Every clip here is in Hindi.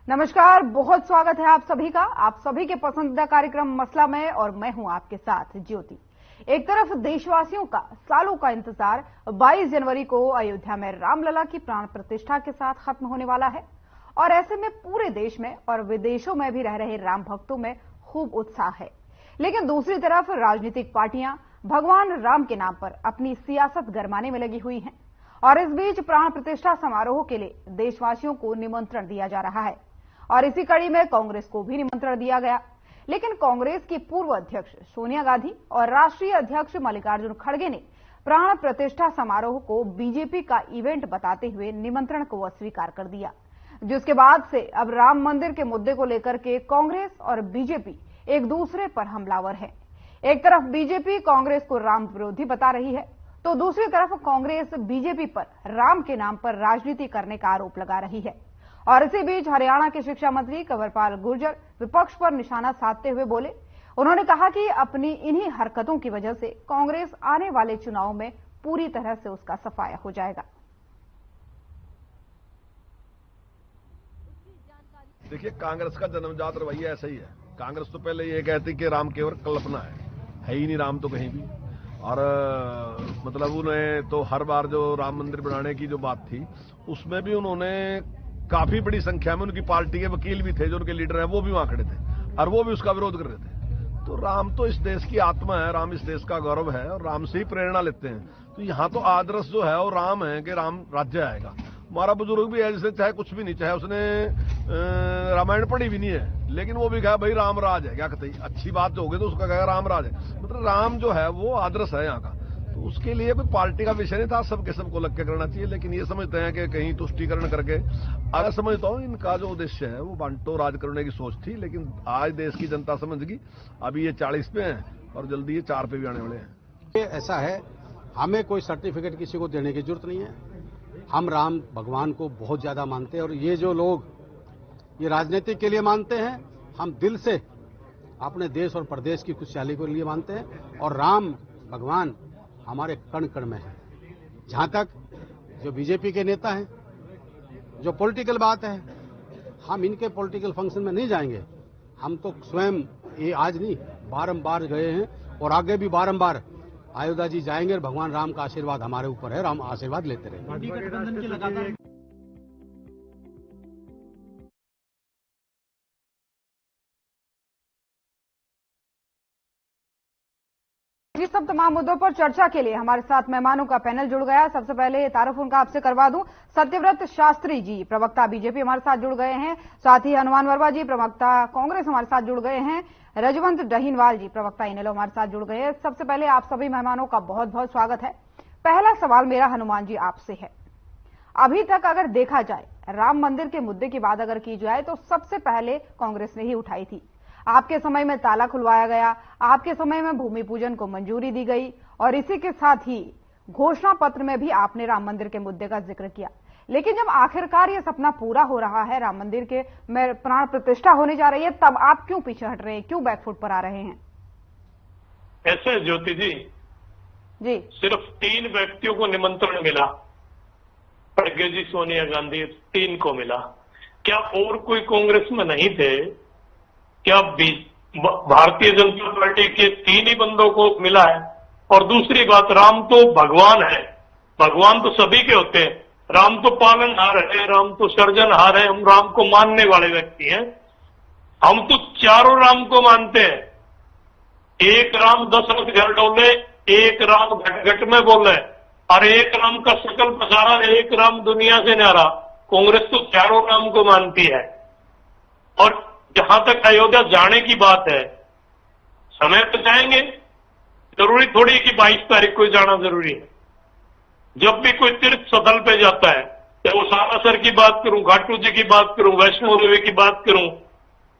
नमस्कार, बहुत स्वागत है आप सभी का, आप सभी के पसंदीदा कार्यक्रम मसला में, और मैं हूं आपके साथ ज्योति। एक तरफ देशवासियों का सालों का इंतजार 22 जनवरी को अयोध्या में रामलला की प्राण प्रतिष्ठा के साथ खत्म होने वाला है, और ऐसे में पूरे देश में और विदेशों में भी रह रहे राम भक्तों में खूब उत्साह है। लेकिन दूसरी तरफ राजनीतिक पार्टियां भगवान राम के नाम पर अपनी सियासत गरमाने में लगी हुई हैं, और इस बीच प्राण प्रतिष्ठा समारोह के लिए देशवासियों को निमंत्रण दिया जा रहा है, और इसी कड़ी में कांग्रेस को भी निमंत्रण दिया गया। लेकिन कांग्रेस की पूर्व अध्यक्ष सोनिया गांधी और राष्ट्रीय अध्यक्ष मल्लिकार्जुन खड़गे ने प्राण प्रतिष्ठा समारोह को बीजेपी का इवेंट बताते हुए निमंत्रण को अस्वीकार कर दिया, जिसके बाद से अब राम मंदिर के मुद्दे को लेकर के कांग्रेस और बीजेपी एक दूसरे पर हमलावर है। एक तरफ बीजेपी कांग्रेस को राम विरोधी बता रही है, तो दूसरी तरफ कांग्रेस बीजेपी पर राम के नाम पर राजनीति करने का आरोप लगा रही है। और इसी बीच हरियाणा के शिक्षा मंत्री कंवरपाल गुर्जर विपक्ष पर निशाना साधते हुए बोले, उन्होंने कहा कि अपनी इन्हीं हरकतों की वजह से कांग्रेस आने वाले चुनाव में पूरी तरह से उसका सफाया हो जाएगा। देखिए, कांग्रेस का जन्मजात रवैया ऐसा ही है। कांग्रेस तो पहले ये कहती कि राम केवल कल्पना है ही नहीं राम तो कहीं भी। और मतलब उन्हें तो हर बार जो राम मंदिर बनाने की जो बात थी, उसमें भी उन्होंने काफी बड़ी संख्या में उनकी पार्टी के वकील भी थे, जो उनके लीडर हैं, वो भी वहां खड़े थे और वो भी उसका विरोध कर रहे थे। तो राम तो इस देश की आत्मा है, राम इस देश का गौरव है, और राम से ही प्रेरणा लेते हैं। तो यहाँ तो आदर्श जो है वो राम है कि राम राज्य आएगा। हमारा बुजुर्ग भी है, जिसने चाहे कुछ भी नहीं, चाहे उसने रामायण पढ़ी भी नहीं है, लेकिन वो भी कहा भाई राम राज है, क्या कहते हैं, अच्छी बात होगी तो उसका कहेगा राम राज है। मतलब राम जो है वो आदर्श है यहाँ का। तो उसके लिए कोई पार्टी का विषय नहीं था, सबके सबको लग के करना चाहिए। लेकिन ये समझते हैं कि कहीं तुष्टीकरण करके, अगर समझता हूँ इनका जो उद्देश्य है वो बांटो राज करने की सोच थी, लेकिन आज देश की जनता समझ गई। अभी ये 40 पे हैं और जल्दी ये 4 पे भी आने वाले हैं। ऐसा है, हमें कोई सर्टिफिकेट किसी को देने की जरूरत नहीं है। हम राम भगवान को बहुत ज्यादा मानते हैं, और ये जो लोग ये राजनीति के लिए मानते हैं, हम दिल से अपने देश और प्रदेश की खुशहाली के लिए मानते हैं। और राम भगवान हमारे कण कण में है। जहां तक जो बीजेपी के नेता हैं, जो पॉलिटिकल बात है, हम इनके पॉलिटिकल फंक्शन में नहीं जाएंगे। हम तो स्वयं ये आज नहीं, बारंबार गए हैं और आगे भी बारंबार अयोध्या जी जाएंगे, और भगवान राम का आशीर्वाद हमारे ऊपर है, राम आशीर्वाद लेते रहेंगे। इस सब तमाम मुद्दों पर चर्चा के लिए हमारे साथ मेहमानों का पैनल जुड़ गया। सबसे पहले तारुफ उनका आपसे करवा दूं। सत्यव्रत शास्त्री जी, प्रवक्ता बीजेपी, हमारे साथ जुड़ गए हैं। साथ ही हनुमान वर्मा जी, प्रवक्ता कांग्रेस, हमारे साथ जुड़ गए हैं। रजवंत डहीनवाल जी, प्रवक्ता इनेलो, हमारे साथ जुड़ गए हैं। सबसे पहले आप सभी मेहमानों का बहुत बहुत स्वागत है। पहला सवाल मेरा हनुमान जी आपसे है, अभी तक अगर देखा जाए राम मंदिर के मुद्दे की बात अगर की जाए तो सबसे पहले कांग्रेस ने ही उठाई थी। आपके समय में ताला खुलवाया गया, आपके समय में भूमि पूजन को मंजूरी दी गई, और इसी के साथ ही घोषणा पत्र में भी आपने राम मंदिर के मुद्दे का जिक्र किया। लेकिन जब आखिरकार ये सपना पूरा हो रहा है, राम मंदिर के में प्राण प्रतिष्ठा होने जा रही है, तब आप क्यों पीछे हट रहे हैं, क्यों बैकफुट पर आ रहे हैं? ऐसे ज्योति जी सिर्फ 3 व्यक्तियों को निमंत्रण मिला, खड़गे जी, सोनिया गांधी, 3 को मिला। क्या और कोई कांग्रेस में नहीं थे? क्या भारतीय जनता पार्टी के 3 ही बंदों को मिला है? और दूसरी बात, राम तो भगवान है, भगवान तो सभी के होते हैं। राम तो पालनहार है, राम तो सृजनहार है, हम राम को मानने वाले व्यक्ति हैं। हम तो चारों राम को मानते हैं। एक राम दशरथ घर डोले, एक राम घट घट में बोले, और एक राम का सकल पसारा, एक राम दुनिया से न्यारा। कांग्रेस तो चारों राम को मानती है। और जहां तक अयोध्या जाने की बात है, समय तो जाएंगे, जरूरी थोड़ी कि 22 तारीख को जाना जरूरी है। जब भी कोई तीर्थ स्थल पे जाता है, चाहे वो सालासर की बात करूं, घाटू जी की बात करूं, वैष्णो देवी की बात करूं,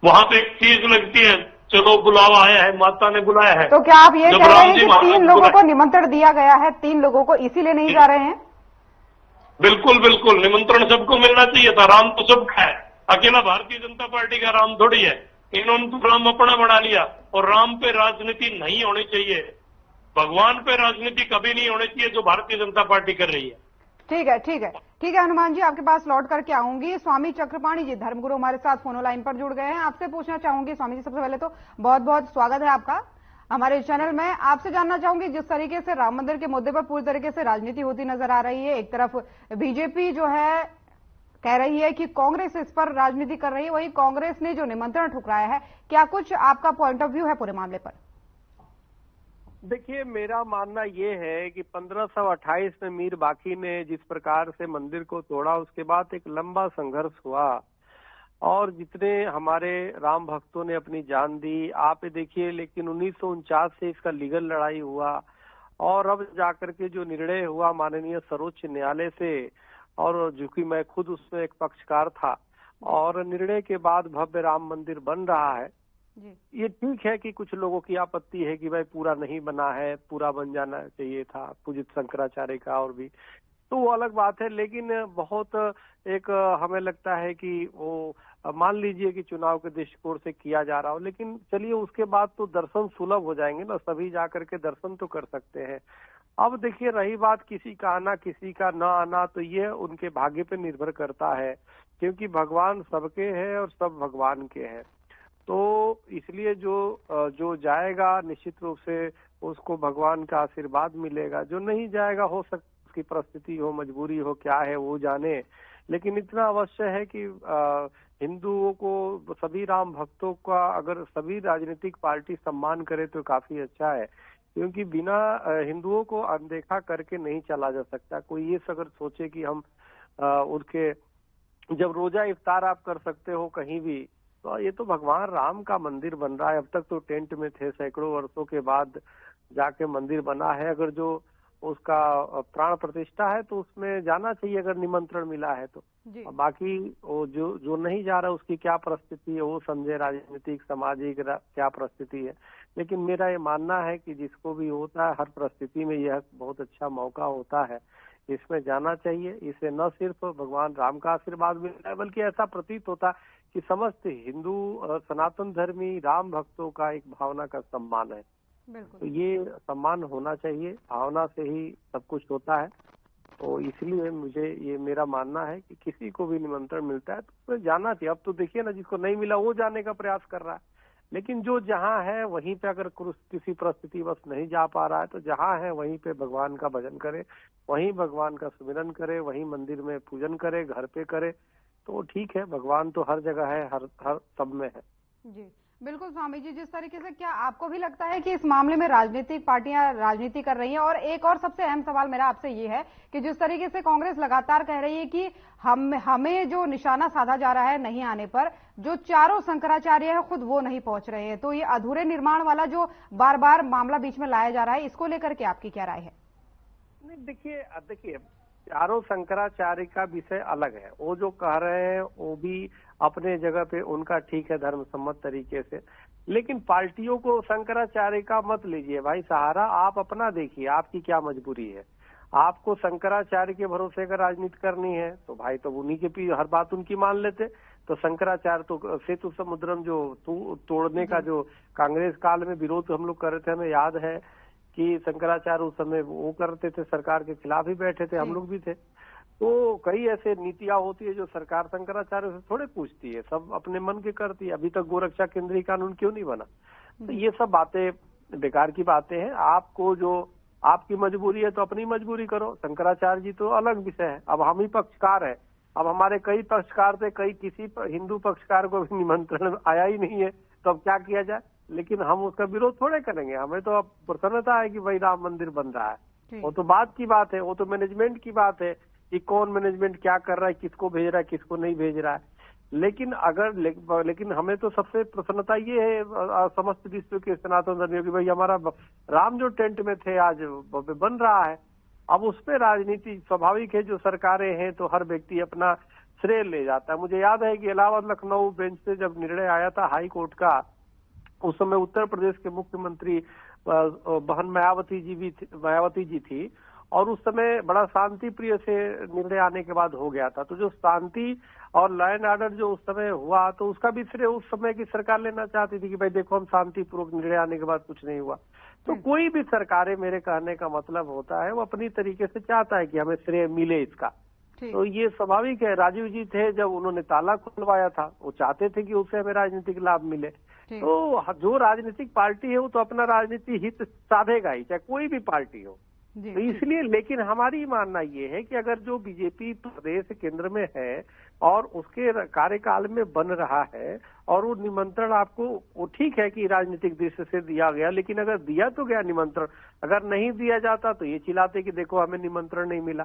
वहां तो एक चीज लगती है, चलो बुलावा आया है, माता ने बुलाया है। तो क्या आप ये कह रहे हैं कि 3 लोगों को निमंत्रण दिया गया है, 3 लोगों को इसीलिए नहीं जा रहे हैं? बिल्कुल बिल्कुल, निमंत्रण सबको मिलना चाहिए था। राम तो सबका है, अकेला भारतीय जनता पार्टी का राम थोड़ी है। इन्होंने तो राम अपना बना लिया, और राम पे राजनीति नहीं होनी चाहिए, भगवान पे राजनीति कभी नहीं होनी चाहिए, जो भारतीय जनता पार्टी कर रही है। ठीक है हनुमान जी, आपके पास लौट करके आऊंगी। स्वामी चक्रपाणी जी धर्मगुरु हमारे साथ फोनो लाइन पर जुड़ गए हैं, आपसे पूछना चाहूंगी। स्वामी जी, सबसे पहले तो बहुत बहुत स्वागत है आपका हमारे चैनल में। आपसे जानना चाहूंगी, जिस तरीके से राम मंदिर के मुद्दे पर पूरी तरीके से राजनीति होती नजर आ रही है, एक तरफ बीजेपी जो है कह रही है कि कांग्रेस इस पर राजनीति कर रही है, वहीं कांग्रेस ने जो निमंत्रण ठुकराया है, क्या कुछ आपका पॉइंट ऑफ व्यू है पूरे मामले पर? देखिए, मेरा मानना ये है कि 1528 में मीर बाकी ने जिस प्रकार से मंदिर को तोड़ा, उसके बाद एक लंबा संघर्ष हुआ और जितने हमारे राम भक्तों ने अपनी जान दी, आप देखिए। लेकिन 1949 से इसका लीगल लड़ाई हुआ और अब जाकर के जो निर्णय हुआ माननीय सर्वोच्च न्यायालय से, और जो कि मैं खुद उसमें एक पक्षकार था, और निर्णय के बाद भव्य राम मंदिर बन रहा है। ये ठीक है कि कुछ लोगों की आपत्ति है कि भाई पूरा नहीं बना है, पूरा बन जाना चाहिए था, पूजित शंकराचार्य का, और भी तो वो अलग बात है। लेकिन बहुत एक हमें लगता है कि वो मान लीजिए कि चुनाव के दृष्टिकोण से किया जा रहा हो, लेकिन चलिए उसके बाद तो दर्शन सुलभ हो जाएंगे ना, सभी जाकर के दर्शन तो कर सकते हैं। अब देखिए, रही बात किसी का आना किसी का न आना, तो ये उनके भाग्य पे निर्भर करता है, क्योंकि भगवान सबके हैं और सब भगवान के हैं। तो इसलिए जो जाएगा निश्चित रूप से उसको भगवान का आशीर्वाद मिलेगा, जो नहीं जाएगा हो सकता उसकी परिस्थिति हो, मजबूरी हो, क्या है वो जाने। लेकिन इतना अवश्य है कि हिंदुओं को, सभी राम भक्तों का अगर सभी राजनीतिक पार्टी सम्मान करे तो काफी अच्छा है, क्योंकि बिना हिंदुओं को अनदेखा करके नहीं चला जा सकता। कोई ये अगर सोचे कि हम उनके, जब रोजा इफ्तार आप कर सकते हो कहीं भी, तो ये तो भगवान राम का मंदिर बन रहा है। अब तक तो टेंट में थे, सैकड़ों वर्षों के बाद जाके मंदिर बना है। अगर जो उसका प्राण प्रतिष्ठा है तो उसमें जाना चाहिए अगर निमंत्रण मिला है तो। बाकी वो जो नहीं जा रहा उसकी क्या परिस्थिति है वो समझे, राजनीतिक सामाजिक क्या परिस्थिति है। लेकिन मेरा ये मानना है कि जिसको भी होता है हर परिस्थिति में यह बहुत अच्छा मौका होता है, इसमें जाना चाहिए। इसे न सिर्फ भगवान राम का आशीर्वाद मिलता है, बल्कि ऐसा प्रतीत होता है कि समस्त हिंदू सनातन धर्मी राम भक्तों का एक भावना का सम्मान है। तो ये सम्मान होना चाहिए, भावना से ही सब कुछ होता है। तो इसलिए मुझे ये मेरा मानना है कि किसी को भी निमंत्रण मिलता है तो जाना चाहिए। अब तो देखिए ना, जिसको नहीं मिला वो जाने का प्रयास कर रहा है, लेकिन जो जहाँ है वहीं पे अगर किसी परिस्थिति बस नहीं जा पा रहा है तो जहाँ है वहीं पे भगवान का भजन करे, वहीं भगवान का सुमिरन करे, वहीं मंदिर में पूजन करे, घर पे करे, तो ठीक है। भगवान तो हर जगह है, हर सब में है। जी बिल्कुल स्वामी जी, जिस तरीके से, क्या आपको भी लगता है कि इस मामले में राजनीतिक पार्टियां राजनीति कर रही हैं? और एक और सबसे अहम सवाल मेरा आपसे ये है कि जिस तरीके से कांग्रेस लगातार कह रही है कि हमें जो निशाना साधा जा रहा है नहीं आने पर, जो चारों शंकराचार्य है खुद वो नहीं पहुंच रहे हैं, तो ये अधूरे निर्माण वाला जो बार बार मामला बीच में लाया जा रहा है, इसको लेकर के आपकी क्या राय है? नहीं, देखिए चारों शंकराचार्य का विषय अलग है। वो जो कह रहे हैं वो भी अपने जगह पे उनका ठीक है, धर्म सम्मत तरीके से। लेकिन पार्टियों को शंकराचार्य का मत लीजिए भाई सहारा, आप अपना देखिए, आपकी क्या मजबूरी है। आपको शंकराचार्य के भरोसे का राजनीति करनी है तो भाई तो उन्हीं के हर बात उनकी मान लेते। तो शंकराचार्य तो सेतु समुद्रम जो तोड़ने का जो कांग्रेस काल में विरोध हम लोग कर रहे थे, हमें याद है कि शंकराचार्य उस समय वो करते थे, सरकार के खिलाफ ही बैठे थे, हम लोग भी थे। तो कई ऐसे नीतियां होती है जो सरकार शंकराचार्य से थोड़े पूछती है, सब अपने मन के करती है। अभी तक गोरक्षा केंद्रीय कानून क्यों नहीं बना? तो ये सब बातें बेकार की बातें हैं। आपको जो आपकी मजबूरी है तो अपनी मजबूरी करो। शंकराचार्य जी तो अलग विषय है। अब हम ही पक्षकार है, अब हमारे कई पक्षकार थे, किसी हिंदू पक्षकार को भी निमंत्रण आया ही नहीं है, तो अब क्या किया जाए? लेकिन हम उसका विरोध थोड़े करेंगे। हमें तो अब प्रसन्नता है कि भाई राम मंदिर बन रहा है। वो तो बात की बात है, वो तो मैनेजमेंट की बात है कि कौन मैनेजमेंट क्या कर रहा है, किसको भेज रहा है, किसको नहीं भेज रहा है। लेकिन हमें तो सबसे प्रसन्नता ये है समस्त विश्व के सनातन धर्मियों की, भाई हमारा राम जो टेंट में थे आज बन रहा है। अब उसमें राजनीति स्वाभाविक है, जो सरकारें हैं तो हर व्यक्ति अपना श्रेय ले जाता है। मुझे याद है कि इलाहाबाद लखनऊ बेंच से जब निर्णय आया था हाई कोर्ट का, उस समय उत्तर प्रदेश के मुख्यमंत्री बहन मायावती जी थी, और उस समय बड़ा शांति प्रिय से निर्णय आने के बाद हो गया था। तो जो शांति और लॉ एंड ऑर्डर जो उस समय हुआ, तो उसका भी श्रेय उस समय की सरकार लेना चाहती थी कि भाई देखो हम शांतिपूर्वक निर्णय आने के बाद कुछ नहीं हुआ। तो कोई भी सरकारें, मेरे कहने का मतलब होता है, वो अपनी तरीके से चाहता है कि हमें श्रेय मिले इसका। तो ये स्वाभाविक है। राजीव जी थे जब उन्होंने ताला खुलवाया था, वो चाहते थे कि उससे हमें राजनीतिक लाभ मिले। तो जो राजनीतिक पार्टी है वो तो अपना राजनीतिक हित साधेगा ही, चाहे कोई भी पार्टी हो। तो इसलिए, लेकिन हमारी मानना ये है कि अगर जो बीजेपी प्रदेश केंद्र में है और उसके कार्यकाल में बन रहा है और वो निमंत्रण आपको, वो ठीक है कि राजनीतिक दृष्टि से दिया गया, लेकिन अगर दिया तो गया निमंत्रण, अगर नहीं दिया जाता तो ये चिल्लाते कि देखो हमें निमंत्रण नहीं मिला।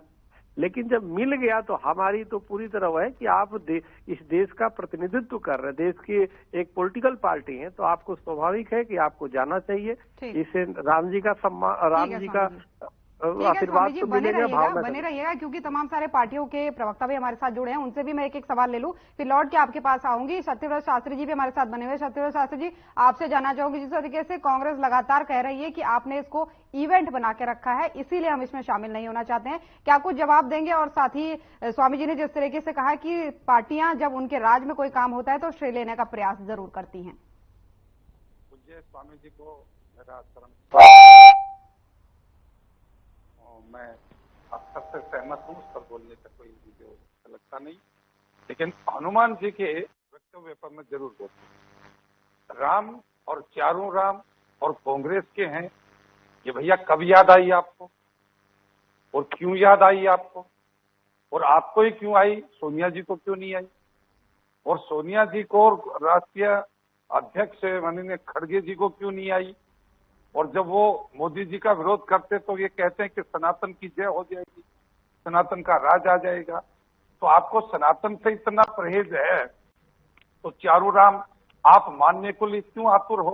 लेकिन जब मिल गया तो हमारी तो पूरी तरह है कि आप इस देश का प्रतिनिधित्व कर रहे, देश की एक पॉलिटिकल पार्टी है, तो आपको स्वाभाविक है कि आपको जाना चाहिए। इससे राम जी का सम्मान, राम जी का आशीर्वाद तो मिलेगा, भावना बने रहिएगा, क्योंकि तमाम सारे पार्टियों के प्रवक्ता भी हमारे साथ जुड़े हैं, उनसे भी मैं एक एक सवाल ले लूं, फिर लौट के आपके पास आऊंगी। सत्यव्रत शास्त्री जी भी हमारे साथ बने हुए। सत्यव्रत शास्त्री जी, आपसे जानना चाहूंगी, जिस तरीके से कांग्रेस लगातार कह रही है कि आपने इसको इवेंट बना के रखा है, इसीलिए हम इसमें शामिल नहीं होना चाहते हैं, क्या कुछ जवाब देंगे? और साथ ही स्वामी जी ने जिस तरीके से कहा कि पार्टियां जब उनके राज में कोई काम होता है तो श्रेय लेने का प्रयास जरूर करती हैं। मुझे स्वामी जी को मेरा मैं अक्सर से सहमत हूँ, उस पर बोलने का कोई मुझे अच्छा लगता नहीं, लेकिन हनुमान जी के वक्तव्य पर मैं जरूर बोलूँ। राम और चारों राम और कांग्रेस के हैं, ये भैया कब याद आई आपको और क्यों याद आई आपको? और आपको ही क्यों आई, सोनिया जी को क्यों नहीं आई? और सोनिया जी को राष्ट्रीय अध्यक्ष माननीय खड़गे जी को क्यों नहीं आई? और जब वो मोदी जी का विरोध करते तो ये कहते हैं कि सनातन की जय हो जाएगी, सनातन का राज आ जाएगा। तो आपको सनातन से इतना परहेज है तो चारों राम आप मानने को लिए क्यों आतुर हो?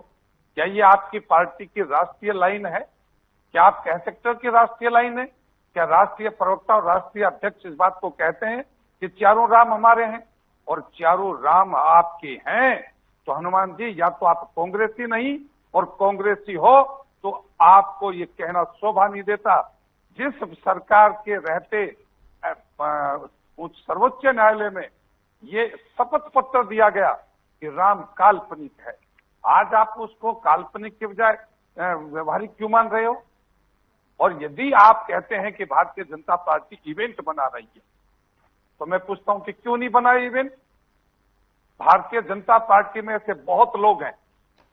क्या ये आपकी पार्टी की राष्ट्रीय लाइन है? क्या आप कह सकते हो कि राष्ट्रीय लाइन है? क्या राष्ट्रीय प्रवक्ता और राष्ट्रीय अध्यक्ष इस बात को कहते हैं कि चारों राम हमारे हैं? और चारों राम आपके हैं तो हनुमान जी, या तो आप कांग्रेसी नहीं और कांग्रेसी हो तो आपको ये कहना शोभा नहीं देता। जिस सरकार के रहते सर्वोच्च न्यायालय में ये शपथ पत्र दिया गया कि राम काल्पनिक है, आज आप उसको काल्पनिक के बजाय व्यवहारिक क्यों मान रहे हो? और यदि आप कहते हैं कि भारतीय जनता पार्टी इवेंट बना रही है तो मैं पूछता हूं कि क्यों नहीं बना इवेंट? भारतीय जनता पार्टी में ऐसे बहुत लोग हैं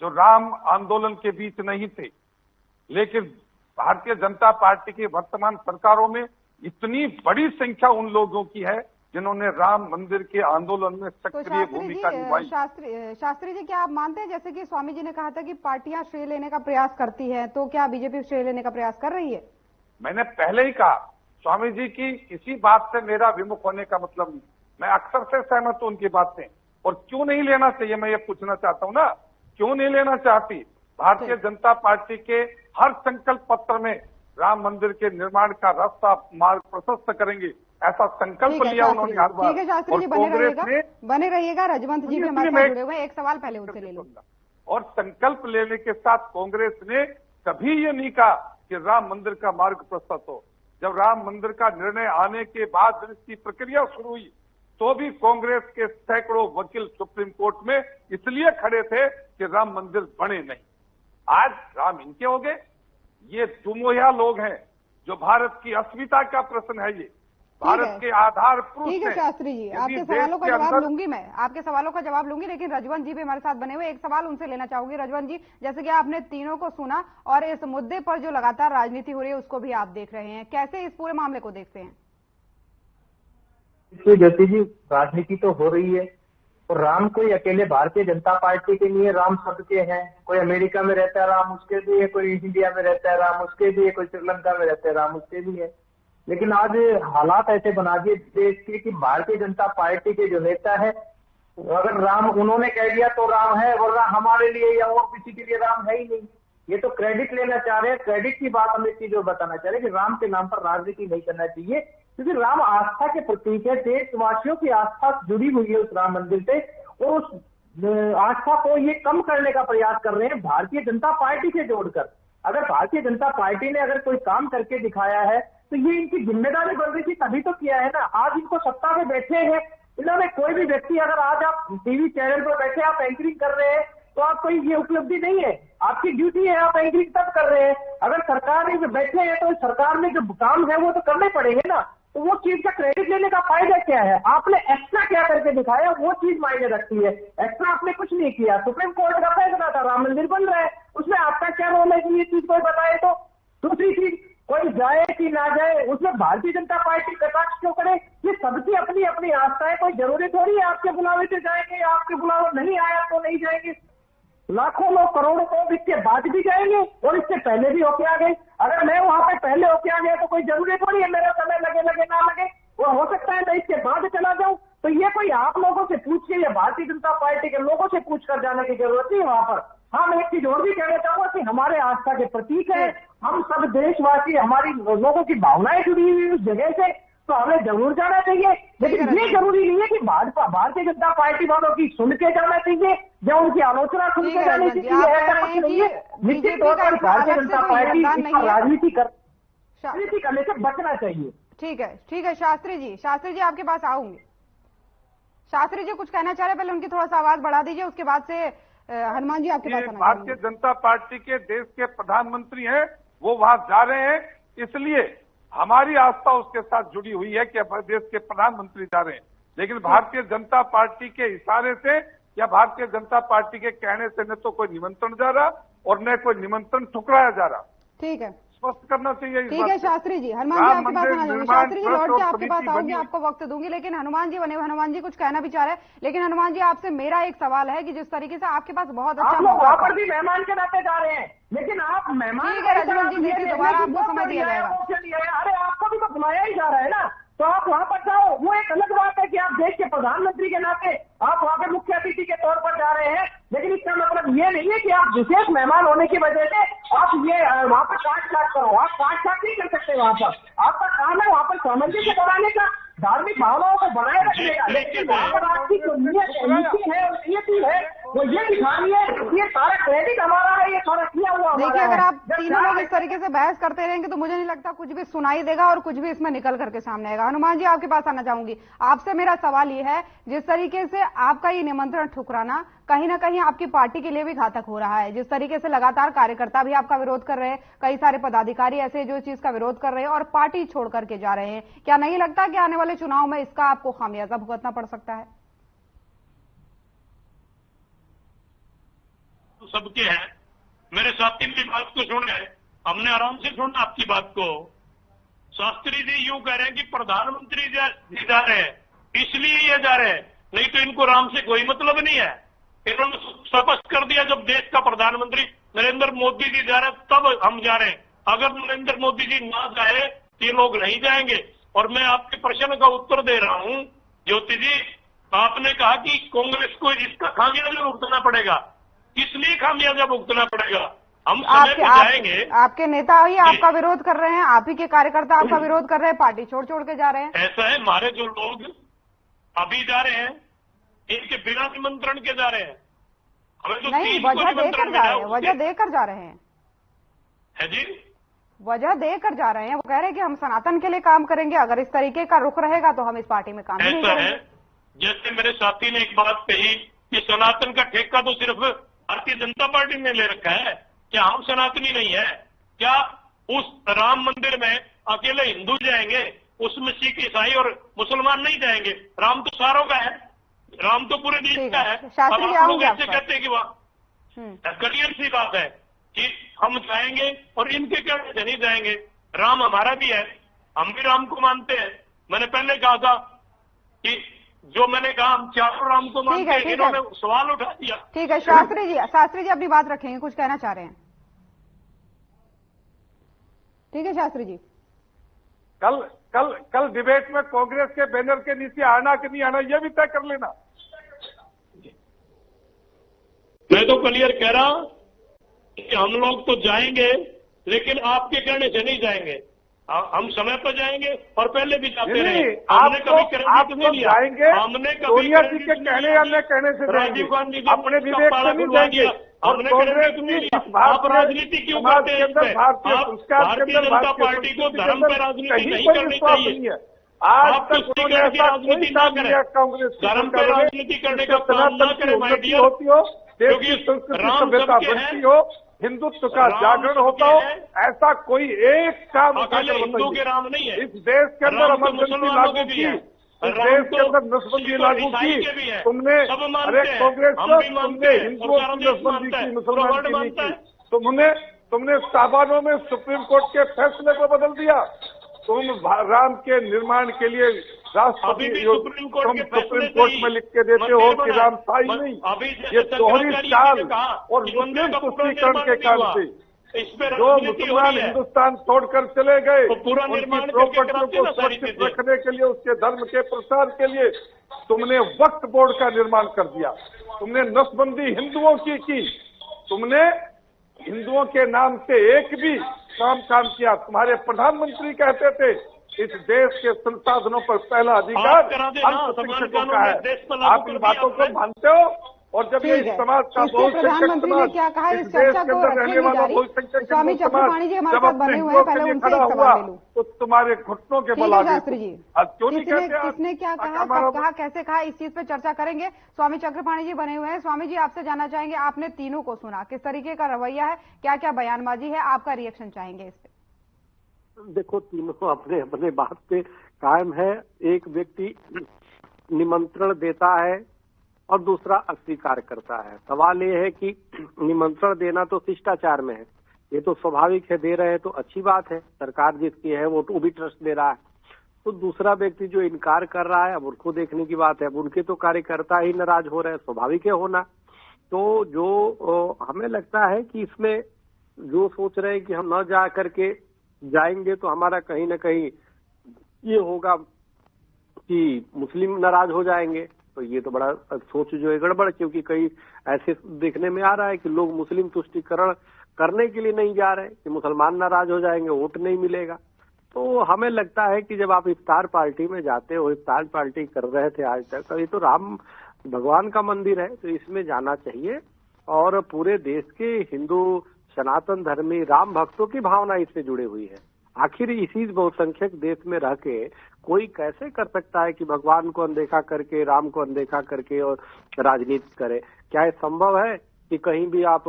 जो राम आंदोलन के बीच नहीं थे, लेकिन भारतीय जनता पार्टी की वर्तमान सरकारों में इतनी बड़ी संख्या उन लोगों की है जिन्होंने राम मंदिर के आंदोलन में सक्रिय भूमिका निभाई। शास्त्री जी, क्या आप मानते हैं, जैसे कि स्वामी जी ने कहा था कि पार्टियां श्रेय लेने का प्रयास करती है, तो क्या बीजेपी श्रेय लेने का प्रयास कर रही है? मैंने पहले ही कहा, स्वामी जी की किसी बात से मेरा विमुख होने का मतलब नहीं, मैं अक्सर से सहमत हूं उनकी बात से। और क्यों नहीं लेना चाहिए, मैं ये पूछना चाहता हूं ना, क्यों नहीं लेना चाहती? भारतीय जनता पार्टी के हर संकल्प पत्र में राम मंदिर के निर्माण का रास्ता मार्ग प्रशस्त करेंगे, ऐसा संकल्प लिया उन्होंने हर बार। ठीक है शास्त्री जी, बने रहिएगा। रजवंत जी भी हमारे साथ जुड़े हुए हैं, एक सवाल पहले उनसे ले लूंगा। और संकल्प लेने के साथ कांग्रेस ने कभी ये नहीं कहा कि राम मंदिर का मार्ग प्रशस्त हो। जब राम मंदिर का निर्णय आने के बाद इसकी प्रक्रिया शुरू हुई तो भी कांग्रेस के सैकड़ों वकील सुप्रीम कोर्ट में इसलिए खड़े थे कि राम मंदिर बने नहीं। आज राम इनके हो गए। ये दुमोहिया लोग हैं जो भारत की अस्मिता का प्रश्न है, ये भारत के आधार पुरुष। ठीक है शास्त्री जी, आपके सवालों का जवाब लूंगी, मैं आपके सवालों का जवाब लूंगी, लेकिन रजवंत जी भी हमारे साथ बने हुए, एक सवाल उनसे लेना चाहूंगी। रजवंत जी, जैसे कि आपने तीनों को सुना और इस मुद्दे पर जो लगातार राजनीति हो रही है उसको भी आप देख रहे हैं, कैसे इस पूरे मामले को देखते हैं? ज्योति जी, राजनीति तो हो रही है और राम कोई अकेले भारतीय जनता पार्टी के लिए, राम सबके हैं। कोई अमेरिका में रहता है राम, उसके लिए, कोई इंडिया में रहता है राम, उसके लिए, कोई श्रीलंका में रहता है राम, उसके लिए। लेकिन आज हालात ऐसे बना दिए देश के कि भारतीय जनता पार्टी के जो नेता है, अगर राम उन्होंने कह दिया तो राम है, वरना हमारे लिए या और किसी के लिए राम है ही नहीं। ये तो क्रेडिट लेना चाह रहे हैं। क्रेडिट की बात हम एक चीज और बताना चाह रहे हैं कि राम के नाम पर राजनीति नहीं करना चाहिए, क्योंकि राम आस्था के प्रतीक है। देशवासियों की आस्था जुड़ी हुई है उस राम मंदिर से, और उस आस्था को ये कम करने का प्रयास कर रहे हैं भारतीय जनता पार्टी से जोड़कर। अगर भारतीय जनता पार्टी ने अगर कोई काम करके दिखाया है तो ये इनकी जिम्मेदारी बन रही थी, तभी तो किया है ना। आज इनको सत्ता में बैठे हैं, इन्होंने कोई भी व्यक्ति, अगर आज आप टीवी चैनल पर बैठे आप एंकरिंग कर रहे हैं तो आप कोई ये उपलब्धि नहीं है। आपकी ड्यूटी है, आप एग्री तब कर रहे हैं। अगर सरकार में बैठे हैं तो सरकार में जो काम है वो तो करने पड़ेंगे ना। तो वो चीज का क्रेडिट लेने का फायदा क्या है? आपने एक्स्ट्रा क्या करके दिखाया, वो चीज मायने रखती है। एक्स्ट्रा आपने कुछ नहीं किया। सुप्रीम कोर्ट का फैसला था, राम मंदिर बन रहा है, उसमें आपका क्या रोल है कि ये चीज कोई बताए? तो दूसरी चीज, कोई जाए कि ना जाए उसमें भारतीय जनता पार्टी कटाक्ष क्यों करे? ये सबकी अपनी अपनी आस्था है। कोई जरूरी थोड़ी है आपके बुलावे से जाएंगे, आपके बुलावा नहीं आया तो नहीं जाएंगे। लाखों लोग, करोड़ों लोग इसके बाद भी जाएंगे और इससे पहले भी होके आ गए। अगर मैं वहां पे पहले होके आ गया तो कोई जरूरी थोड़ी है मेरा समय लगे ना लगे, वो हो सकता है मैं इसके बाद चला जाऊं। तो ये कोई आप लोगों से पूछ के या भारतीय जनता पार्टी के लोगों से पूछ कर जाने की जरूरत नहीं वहां पर। हाँ, मैं एक चीज और भी कहना चाहूंगा कि हमारे आस्था के प्रतीक है, हम सब देशवासी, हमारी लोगों की भावनाएं जुड़ी हुई उस जगह से, तो हमें जरूर जाना चाहिए। लेकिन ये जरूरी नहीं है कि भारतीय जनता पार्टी वालों की सुन के जाना चाहिए या उनकी आलोचना सुन के जानी चाहिए, ऐसा कुछ नहीं है। निश्चित तौर पर भारतीय जनता पार्टी राजनीति करने से बचना चाहिए। ठीक है शास्त्री जी आपके पास आऊंगी। शास्त्री जी कुछ कहना चाह रहे, पहले उनकी थोड़ा सा आवाज बढ़ा दीजिए, उसके बाद से हनुमान जी आपके पास आना। भारतीय जनता पार्टी के देश के प्रधानमंत्री हैं, वो वहां जा रहे हैं, इसलिए हमारी आस्था उसके साथ जुड़ी हुई है कि हमारे देश के प्रधानमंत्री जा रहे हैं। लेकिन भारतीय जनता पार्टी के इशारे से या भारतीय जनता पार्टी के कहने से न तो कोई निमंत्रण जा रहा और न कोई निमंत्रण ठुकराया जा रहा। ठीक है, स्पष्ट करना चाहिए। ठीक है शास्त्री जी, हनुमान जी आपके पास आना चाहूंगी। शास्त्री जी लौट के आपके पास आऊंगी, आपको वक्त दूंगी, लेकिन हनुमान जी बने, हनुमान जी कुछ कहना भी चाह रहे हैं। लेकिन हनुमान जी आपसे मेरा एक सवाल है कि जिस तरीके से आपके पास बहुत अच्छा वहां पर भी मेहमान के नाते जा रहे हैं, लेकिन आप मेहमान जी दोबारा आपको समय दिया जाएगा। अरे आपको भी तो बुलाया ही जा रहा है ना, तो आप वहां पर जाओ। वो एक अलग बात है कि आप देश के प्रधानमंत्री के नाते आप वहां पे मुख्य अतिथि के तौर पर जा रहे हैं, लेकिन इसका मतलब ये नहीं है कि आप विशेष मेहमान होने की वजह से आप ये वहां पर काट करो। आप काट नहीं कर सकते। वहां पर आपका काम है वहां पर सामंजस्य बनाने का, धार्मिक भावनाओं को बनाए रखने का। लेकिन वहां पर आपकी जो नीति है और नियति है वो ये दिखा रही है ये सारा क्रेडिट हमारा है, ये सारा किया हुआ। देखिए, अगर आप तीनों लोग इस तरीके से बहस करते रहेंगे तो मुझे नहीं लगता कुछ भी सुनाई देगा और कुछ भी इसमें निकल करके सामने आएगा। हनुमान जी आपके पास आना चाहूंगी। आपसे मेरा सवाल ये है, जिस तरीके से आपका ये निमंत्रण ठुकराना कहीं ना कहीं आपकी पार्टी के लिए भी घातक हो रहा है। जिस तरीके से लगातार कार्यकर्ता भी आपका विरोध कर रहे हैं, कई सारे पदाधिकारी ऐसे जो चीज का विरोध कर रहे हैं और पार्टी छोड़ करके जा रहे हैं, क्या नहीं लगता कि आने वाले चुनाव में इसका आपको खामियाजा भुगतना पड़ सकता है? सबके हैं, मेरे साथी की बात को सुने, हमने आराम से सुना आपकी बात को। शास्त्री जी यूं कह रहे हैं कि प्रधानमंत्री जी जा रहे हैं इसलिए ये जा रहे हैं, नहीं तो इनको राम से कोई मतलब नहीं है। इन्होंने स्पष्ट कर दिया जब देश का प्रधानमंत्री नरेंद्र मोदी जी जा रहे हैं तब हम जा रहे हैं। अगर नरेंद्र मोदी जी ना जाए तो ये लोग नहीं जाएंगे। और मैं आपके प्रश्न का उत्तर दे रहा हूं ज्योति जी, आपने कहा कि कांग्रेस को इसका खामियाजा भुगतना पड़ेगा, इसलिए खामियाजा भुगतना पड़ेगा। हम समय पे जाएंगे। आपके नेता ही आपका विरोध कर रहे हैं, आप ही के कार्यकर्ता आपका विरोध कर रहे हैं, पार्टी छोड़ के जा रहे हैं। ऐसा है, हमारे जो लोग अभी जा रहे हैं इनके बिना निमंत्रण के जा रहे हैं। हमें तो नहीं, वजह देकर जा रहे हैं, वजह देकर जा रहे हैं। है जी, वजह देकर जा रहे हैं। वो कह रहे हैं कि हम सनातन के लिए काम करेंगे, अगर इस तरीके का रुख रहेगा तो हम इस पार्टी में काम नहीं करेंगे। ऐसा है, जैसे मेरे साथी ने एक बात कही कि सनातन का ठेका तो सिर्फ भारतीय जनता पार्टी ने ले रखा है, क्या हम सनातनी नहीं है? क्या उस राम मंदिर में अकेले हिंदू जाएंगे, उसमें सिख ईसाई और मुसलमान नहीं जाएंगे? राम तो सारों का है, राम तो पूरे देश का है। शास्त्री जी आऊंगे ऐसे कहते हैं कि वहां क्लियर सी बात है कि हम जाएंगे और इनके कहने से नहीं जाएंगे। राम हमारा भी है, हम भी राम को मानते हैं। मैंने पहले कहा था कि जो मैंने कहा हम चारों राम को मानते हैं, इन्होंने सवाल उठा दिया। ठीक है शास्त्री जी अपनी बात रखेंगे, कुछ कहना चाह रहे हैं? ठीक है शास्त्री जी। कल डिबेट में कांग्रेस के बैनर के नीचे आना कि नहीं आना यह भी तय कर लेना। मैं तो क्लियर कह रहा कि हम लोग तो जाएंगे, लेकिन आपके कहने से नहीं जाएंगे। हम समय पर जाएंगे और पहले भी जाते रहे। हमने कभी क्रेडिट नहीं लिया, हमने कभी के कहने या न कहने से राजीव गांधी जी अपने विवेक से नहीं जाएंगे। हमने क्रेडिट नहीं लिया। आप राजनीति क्यों करते हैं इसमें? आप भारतीय जनता पार्टी को धर्म पर राजनीति नहीं करनी चाहिए। आप तुष्टिकरण की राजनीति ना करें, धर्म पर राजनीति करने का काम ना करें। माय डियर, देश की संस्कृति सभ्यता बनती हो, हिंदुत्व का जागरण होता हो, ऐसा कोई एक काम हिंदू के राम नहीं है। इस देश के अंदर इमरजेंसी लागू की, इस देश के अंदर नसबंदी लागू की तुमने। अरे कांग्रेस तुमने हिंदुओं की नसबंदी की, मुसलमान की नहीं की। तुमने साबानों में सुप्रीम कोर्ट के फैसले को बदल दिया। तुम राम के निर्माण के लिए राष्ट्रपति सुप्रीम कोर्ट में लिख के देते हो कि राम था ही नहीं। ये दोहरी चाल और मुस्लिम तुष्टीकरण के कारण से जो मुसलमान हिंदुस्तान छोड़कर चले गए, उनकी प्रॉपर्टी को सुरक्षित रखने के लिए, उसके धर्म के प्रसार के लिए तुमने वक्फ बोर्ड का निर्माण कर दिया। तुमने नसबंदी हिंदुओं की तुमने हिंदुओं के नाम से एक भी काम किया। तुम्हारे प्रधानमंत्री कहते थे इस देश के संसाधनों पर पहला अधिकार अल्पसंख्यकों का है। आप इन बातों को मानते हो? और जब ये समाज का प्रधानमंत्री ने क्या कहा इस चर्चा को रखेंगे जारी। स्वामी चक्रपाणी जी हमारे साथ बने हुए हैं, पहले उनसे एक सवाल ले लूं। तो तुम्हारे घुटनों के बल आ गए। किसने क्या कहा, कब कहा, कैसे कहा, इस चीज पे चर्चा करेंगे। स्वामी चक्रपाणी जी बने हुए हैं। स्वामी जी आपसे जानना चाहेंगे, आपने तीनों को सुना, किस तरीके का रवैया है, क्या क्या बयानबाजी है, आपका रिएक्शन चाहेंगे इस पे। देखो, तीनों अपने अपने बात पे कायम है। एक व्यक्ति निमंत्रण देता है और दूसरा अस्वीकार करता है। सवाल ये है कि निमंत्रण देना तो शिष्टाचार में है, ये तो स्वाभाविक है, दे रहे हैं तो अच्छी बात है, सरकार जिसकी है वो भी ट्रस्ट दे रहा है। तो दूसरा व्यक्ति जो इनकार कर रहा है, अब उनको देखने की बात है। अब उनके तो कार्यकर्ता ही नाराज हो रहे हैं, स्वाभाविक है होना। तो जो हमें लगता है कि इसमें जो सोच रहे हैं कि हम न जा करके जाएंगे तो हमारा कहीं ना कहीं ये होगा कि मुस्लिम नाराज हो जाएंगे, तो ये तो बड़ा सोच जो है गड़बड़। क्योंकि कई ऐसे देखने में आ रहा है कि लोग मुस्लिम तुष्टीकरण करने के लिए नहीं जा रहे कि मुसलमान नाराज हो जाएंगे, वोट नहीं मिलेगा। तो हमें लगता है कि जब आप इफ्तार पार्टी में जाते हो, इफ्तार पार्टी कर रहे थे आज तक, तो ये तो राम भगवान का मंदिर है, तो इसमें जाना चाहिए। और पूरे देश के हिंदू सनातन धर्मी राम भक्तों की भावना इससे जुड़ी हुई है। आखिर इसी बहुसंख्यक देश में रह के कोई कैसे कर सकता है कि भगवान को अनदेखा करके, राम को अनदेखा करके और राजनीति करे? क्या ये संभव है कि कहीं भी आप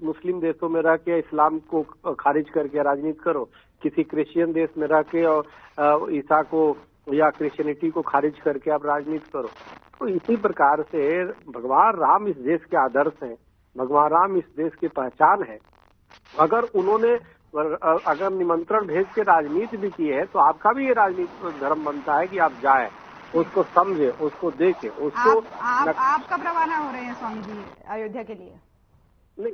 मुस्लिम देशों में रह के इस्लाम को खारिज करके राजनीति करो, किसी क्रिश्चियन देश में रह के और ईसा को या क्रिश्चियनिटी को खारिज करके आप राजनीति करो? तो इसी प्रकार से भगवान राम इस देश के आदर्श हैं, भगवान राम इस देश की पहचान है। अगर निमंत्रण भेज के राजनीति भी की है तो आपका भी ये राजनीति धर्म बनता है कि आप जाए, उसको समझे, उसको देखे, उसको। आप कब रवाना हो रहे हैं स्वामी जी अयोध्या के लिए? नहीं,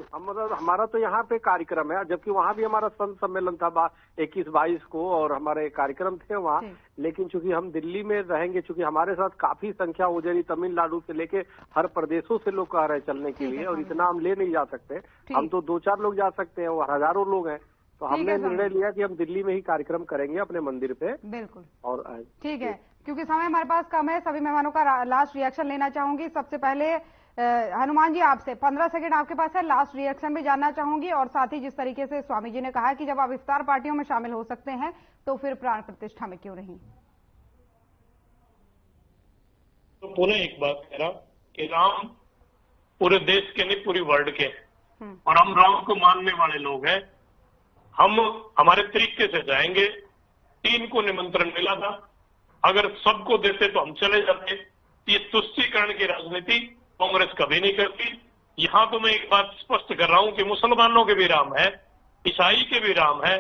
हमारा तो यहाँ पे कार्यक्रम है, जबकि वहाँ भी हमारा संत सम्मेलन था 21-22 को और हमारे कार्यक्रम थे वहाँ। लेकिन चूंकि हम दिल्ली में रहेंगे, चूंकि हमारे साथ काफी संख्या उजरी तमिलनाडु से लेके हर प्रदेशों से लोग आ रहे हैं चलने के लिए, और इतना हम ले नहीं जा सकते। हम तो 2-4 लोग जा सकते हैं, वो हजारों लोग हैं। तो हमने निर्णय लिया कि हम दिल्ली में ही कार्यक्रम करेंगे अपने मंदिर पे। बिल्कुल, और ठीक है। क्योंकि समय हमारे पास कम है, सभी मेहमानों का लास्ट रिएक्शन लेना चाहूंगी। सबसे पहले हनुमान जी आपसे 15 सेकंड आपके पास है, लास्ट रिएक्शन भी जानना चाहूंगी। और साथ ही जिस तरीके से स्वामी जी ने कहा कि जब आप इफ्तार पार्टियों में शामिल हो सकते हैं तो फिर प्राण प्रतिष्ठा में क्यों नहीं? तो पुनः एक बात कह रहा कि राम पूरे देश के नहीं, पूरी वर्ल्ड के, और हम राम को मानने वाले लोग हैं। हम हमारे तरीके से जाएंगे। 3 को निमंत्रण मिला था, अगर सबको देते तो हम चले जाते। ये तुष्टीकरण की राजनीति कांग्रेस कभी नहीं करती। यहां तो मैं एक बात स्पष्ट कर रहा हूं कि मुसलमानों के भी राम है, ईसाई के भी राम है।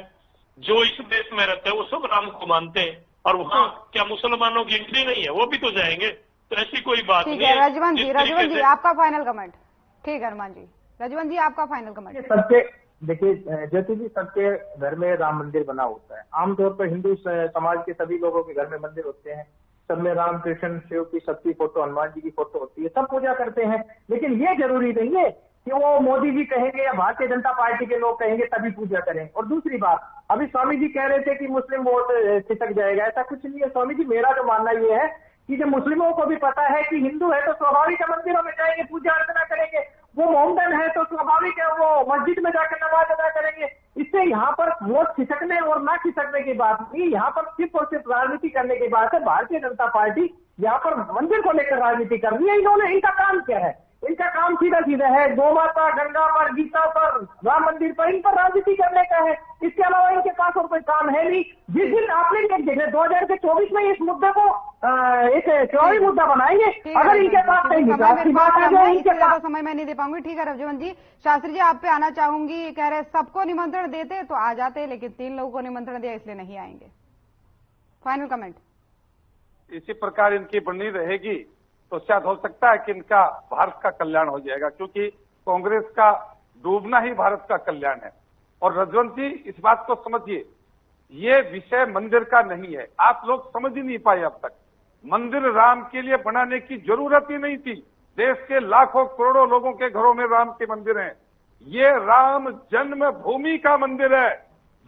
जो इस देश में रहते हैं वो सब राम को मानते हैं, और वहां क्या मुसलमानों की एंट्री नहीं है? वो भी तो जाएंगे। तो ऐसी कोई बात नहीं है। रजवंत जी आपका फाइनल कमेंट। ठीक है हनुमान जी, रजवंत जी आपका फाइनल कमेंट। सबके देखिए ज्योति जी, सबके घर में राम मंदिर बना होता है। आमतौर पर हिंदू समाज के सभी लोगों के घर में मंदिर होते हैं, सब में राम कृष्ण शिव की सबकी फोटो, हनुमान जी की फोटो होती है, सब पूजा करते हैं। लेकिन ये जरूरी नहीं है कि वो मोदी जी कहेंगे या भारतीय जनता पार्टी के लोग कहेंगे तभी पूजा करें। और दूसरी बात, अभी स्वामी जी कह रहे थे कि मुस्लिम वोट खिसक जाएगा, ऐसा कुछ नहीं है स्वामी जी। मेरा जो मानना ये है कि जब मुस्लिमों को भी पता है कि हिंदू है तो स्वाभाविक है मंदिरों में जाएंगे, पूजा अर्चना करेंगे। वो मोहम्मदन है तो स्वाभाविक है वो मस्जिद में जाकर नमाज अदा करेंगे। इससे यहाँ पर वोट खिसकने और ना खिसकने की बात नहीं, यहाँ पर सिर्फ और सिर्फ राजनीति करने की बात है। भारतीय जनता पार्टी यहाँ पर मंदिर को लेकर राजनीति कर रही है। इन्होंने, इनका काम क्या है? इनका काम सीधा सीधा है, गौ माता, गंगा पर, गीता पर, राम मंदिर पर, इन पर राजनीति करने का है। इसके अलावा इनके पास और कोई काम है नहीं। जिस दिन आपने देख रहे 2024 में इस मुद्दे को एक चुनावी मुद्दा बनाएंगे, अगर इनके पास विकास की बात आ जाए, इनके पास समय मैं नहीं दे पाऊंगी। ठीक है रवजीवन जी, शास्त्री जी आप पे आना चाहूंगी। कह रहे सबको निमंत्रण देते तो आ जाते, लेकिन 3 लोगों को निमंत्रण दिया इसलिए नहीं आएंगे। Final comment. इसी प्रकार इनकी बनी रहेगी तो शायद हो सकता है कि इनका भारत का कल्याण हो जाएगा, क्योंकि कांग्रेस का डूबना ही भारत का कल्याण है। और रजवंत जी इस बात को समझिए, ये विषय मंदिर का नहीं है। आप लोग समझ ही नहीं पाए अब तक। मंदिर राम के लिए बनाने की जरूरत ही नहीं थी। देश के लाखों करोड़ों लोगों के घरों में राम के मंदिर हैं। ये राम जन्मभूमि का मंदिर है।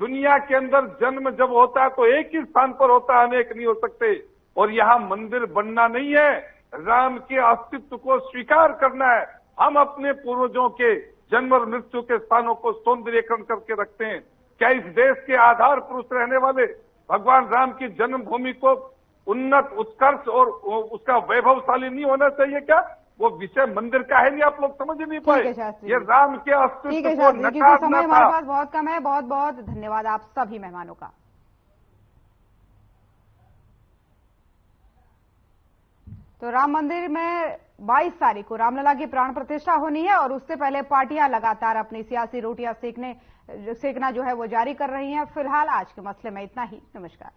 दुनिया के अंदर जन्म जब होता है तो एक ही स्थान पर होता है, अनेक नहीं हो सकते। और यहाँ मंदिर बनना नहीं है, राम के अस्तित्व को स्वीकार करना है। हम अपने पूर्वजों के जन्म और मृत्यु के स्थानों को सौंदर्यीकरण करके रखते हैं। क्या इस देश के आधार पुरुष रहने वाले भगवान राम की जन्मभूमि को उन्नत, उत्कर्ष और उसका वैभवशाली नहीं होना चाहिए क्या? वो विषय मंदिर का है नहीं, आप लोग समझ नहीं पाए। ये राम के अस्तित्व को नकारना था। समय हमारे पास बहुत कम है। बहुत बहुत धन्यवाद आप सभी मेहमानों का। तो राम मंदिर में 22 तारीख को रामलला की प्राण प्रतिष्ठा होनी है और उससे पहले पार्टियां लगातार अपनी सियासी रोटियां सेकना जो है वो जारी कर रही हैं। फिलहाल आज के मसले में इतना ही। नमस्कार।